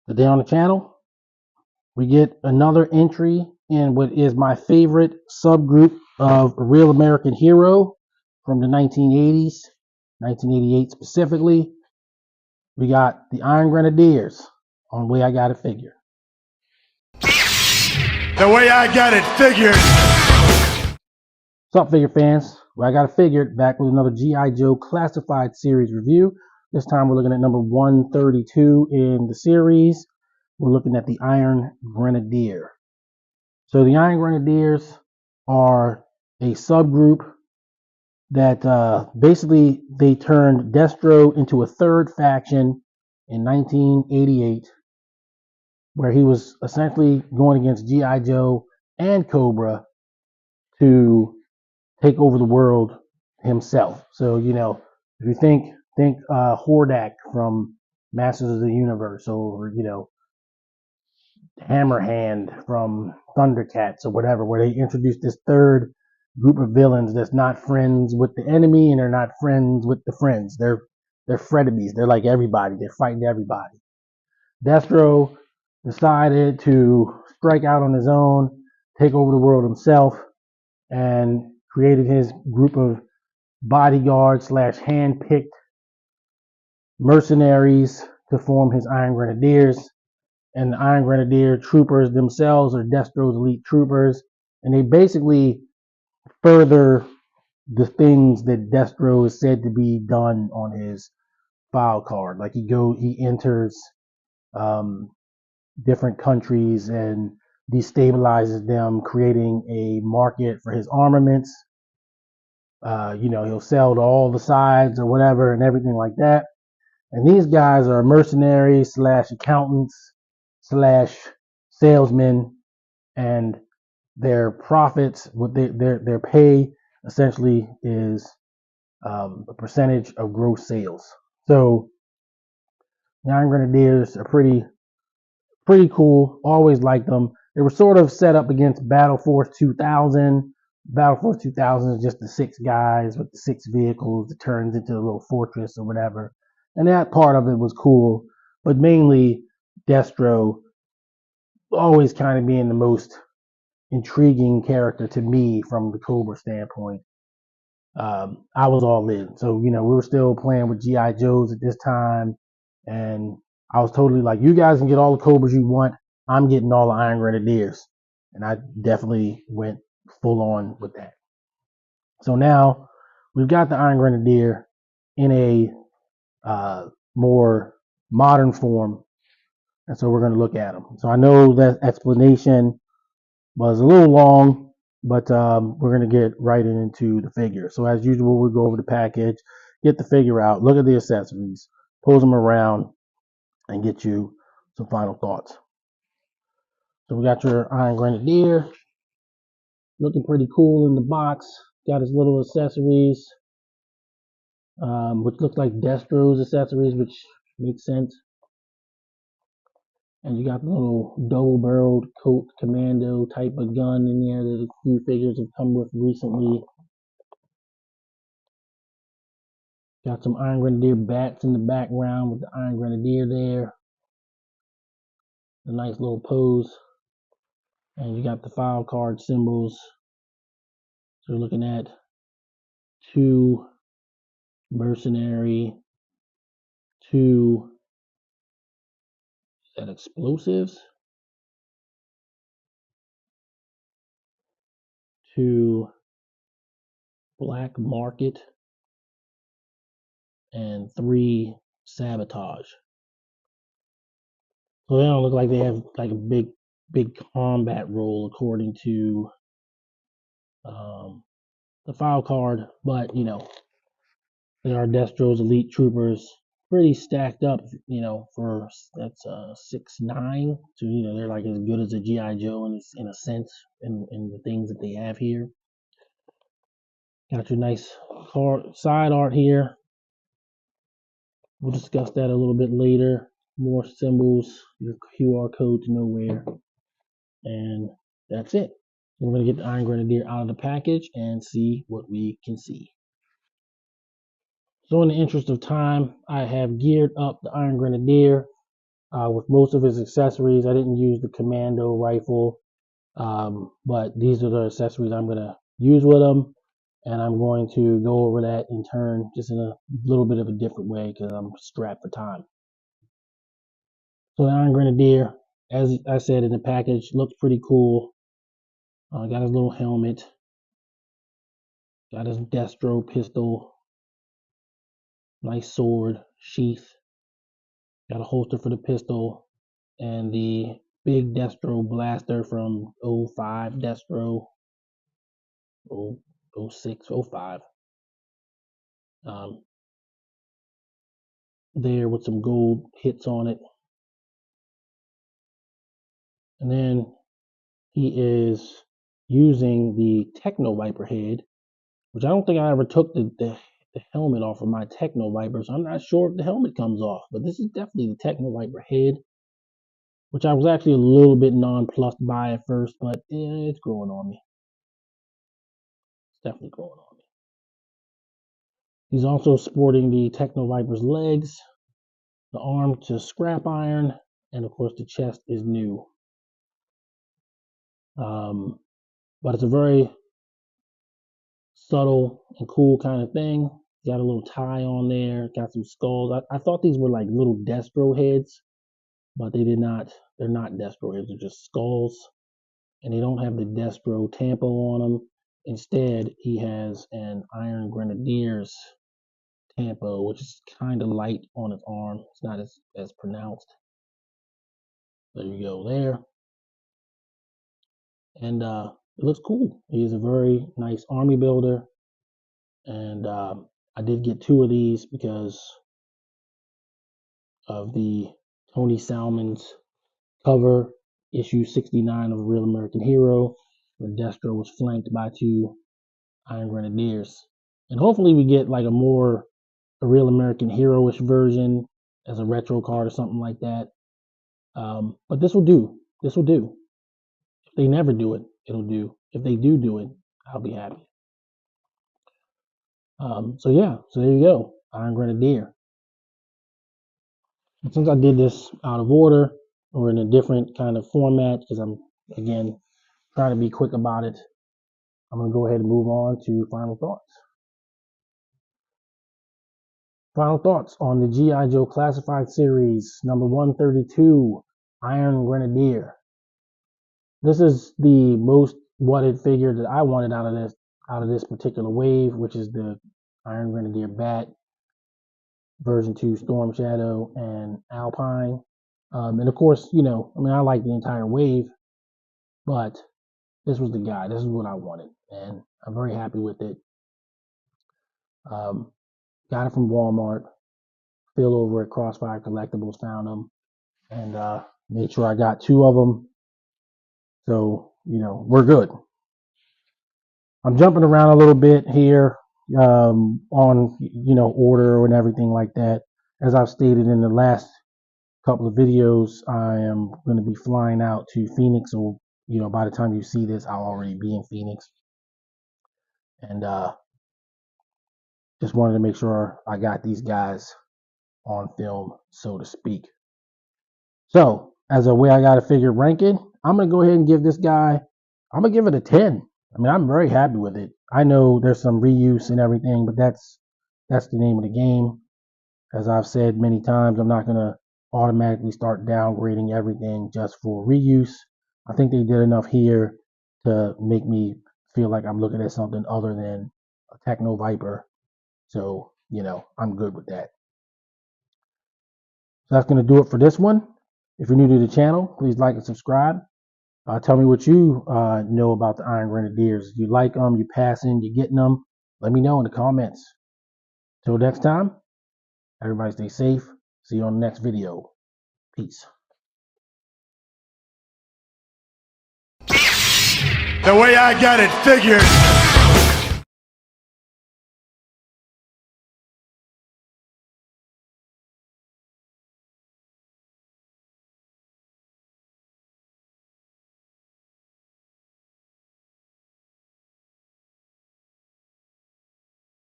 Today on the channel, we get another entry in what is my favorite subgroup of a real American hero from the 1980s, 1988 specifically. We got the Iron Grenadiers on Way I Got It Figured. The Way I Got It Figured. What's up, figure fans? Well, I Got It Figured, back with another G.I.Joe Classified Series review. This time we're looking at number 132 in the series. We're looking at the Iron Grenadier. So the Iron Grenadiers are a subgroup that basically they turned Destro into a third faction in 1988, where he was essentially going against G.I. Joe and Cobra to take over the world himself. So, you know, if you think Hordak from Masters of the Universe, or, you know, Hammerhand from Thundercats or whatever, where they introduced this third group of villains that's not friends with the enemy and they're not friends with the friends. They're frenemies. They're like everybody. They're fighting everybody. Destro decided to strike out on his own, take over the world himself, and created his group of bodyguards slash hand-picked mercenaries to form his Iron Grenadiers. And the Iron Grenadier troopers themselves are Destro's elite troopers, and they basically further the things that Destro is said to be done on his file card. Like he enters different countries and destabilizes them, creating a market for his armaments. You know, he'll sell to all the sides or whatever and everything like that. And these guys are mercenaries slash accountants slash salesmen, and their profits, what their pay essentially is a percentage of gross sales. So the Iron Grenadiers are pretty cool. Always liked them. They were sort of set up against Battle Force 2000. Battle Force 2000 is just the 6 guys with the 6 vehicles that turns into a little fortress or whatever. And that part of it was cool, but mainly Destro always kind of being the most intriguing character to me from the Cobra standpoint. I was all in. So, you know, we were still playing with G.I. Joes at this time, and I was totally like, you guys can get all the Cobras you want. I'm getting all the Iron Grenadiers. And I definitely went full on with that. So now we've got the Iron Grenadier in a more modern form. And so we're going to look at them. So I know that explanation was a little long, but we're going to get right into the figure. So as usual, we'll go over the package, get the figure out, look at the accessories, pose them around, and get you some final thoughts. So we got your Iron Grenadier, looking pretty cool in the box. Got his little accessories, which looks like Destro's accessories, which makes sense. And you got the little double-barreled Colt Commando type of gun in there that a few figures have come with recently. Got some Iron Grenadier bats in the background with the Iron Grenadier there. A nice little pose. And you got the file card symbols. So we're looking at 2 Mercenary, 2, is that explosives? 2 Black Market, and 3 Sabotage. So they don't look like they have like a big combat role according to the file card, but you know, they are Destro's elite troopers, pretty stacked up, you know, for that's 6'9", so you know they're like as good as a G.I. Joe in a sense, in the things that they have here. Got your nice side art here. We'll discuss that a little bit later. More symbols, your QR code to nowhere, and that's it. We're going to get the Iron Grenadier out of the package and see what we can see. So in the interest of time, I have geared up the Iron Grenadier with most of his accessories. I didn't use the commando rifle, but these are the accessories I'm going to use with him. And I'm going to go over that in turn, just in a little bit of a different way because I'm strapped for time. So the Iron Grenadier, as I said in the package, looks pretty cool. Got his little helmet, got his Destro pistol, nice sword, sheath, got a holster for the pistol, and the big Destro blaster from 05 Destro, 06, 05. There with some gold hits on it. And then he is using the Techno Viper head, which I don't think I ever took the helmet off of my Techno Viper, so I'm not sure if the helmet comes off, but this is definitely the Techno Viper head, which I was actually a little bit nonplussed by at first, but it's growing on me. It's definitely growing on me. He's also sporting the Techno Viper's legs, the arm to scrap iron, and of course the chest is new. But it's a very subtle and cool kind of thing. Got a little tie on there, got some skulls. I thought these were like little Destro heads, but they did not. They're not Destro heads, they're just skulls. And they don't have the Destro tampo on them. Instead, he has an Iron Grenadiers tampo, which is kind of light on his arm. It's not as pronounced. There you go there. And it looks cool. He's a very nice army builder. And I did get 2 of these because of the Tony Salmon's cover, issue 69 of Real American Hero, where Destro was flanked by 2 Iron Grenadiers. And hopefully we get like a Real American Hero-ish version as a retro card or something like that. But this will do. This will do. If they never do it, it'll do. If they do it, I'll be happy. So yeah, so there you go, Iron Grenadier. And since I did this out of order or in a different kind of format, because I'm again trying to be quick about it, I'm gonna go ahead and move on to final thoughts. Final thoughts on the G.I.Joe Classified Series number 132, Iron Grenadier. This is the most wanted figure that I wanted out of this particular wave, which is the Iron Grenadier Bat, version 2 Storm Shadow, and Alpine. And of course, I like the entire wave, but this was the guy. This is what I wanted, and I'm very happy with it. Got it from Walmart. Still over at Crossfire Collectibles, found them, and made sure I got 2 of them. So, we're good. I'm jumping around a little bit here on, order and everything like that. As I've stated in the last couple of videos, I am going to be flying out to Phoenix, or, by the time you see this, I'll already be in Phoenix. And just wanted to make sure I got these guys on film, so to speak. So, as a way I got to figure ranking, I'm going to go ahead and give this guy, I'm going to give it a 10. I'm very happy with it. I know there's some reuse and everything, but that's the name of the game. As I've said many times, I'm not going to automatically start downgrading everything just for reuse. I think they did enough here to make me feel like I'm looking at something other than a Techno Viper. So, I'm good with that. So that's going to do it for this one. If you're new to the channel, please like and subscribe. Tell me what you know about the Iron Grenadiers. You like them, you passing, you getting them. Let me know in the comments. Till next time, everybody stay safe. See you on the next video. Peace. The way I got it figured.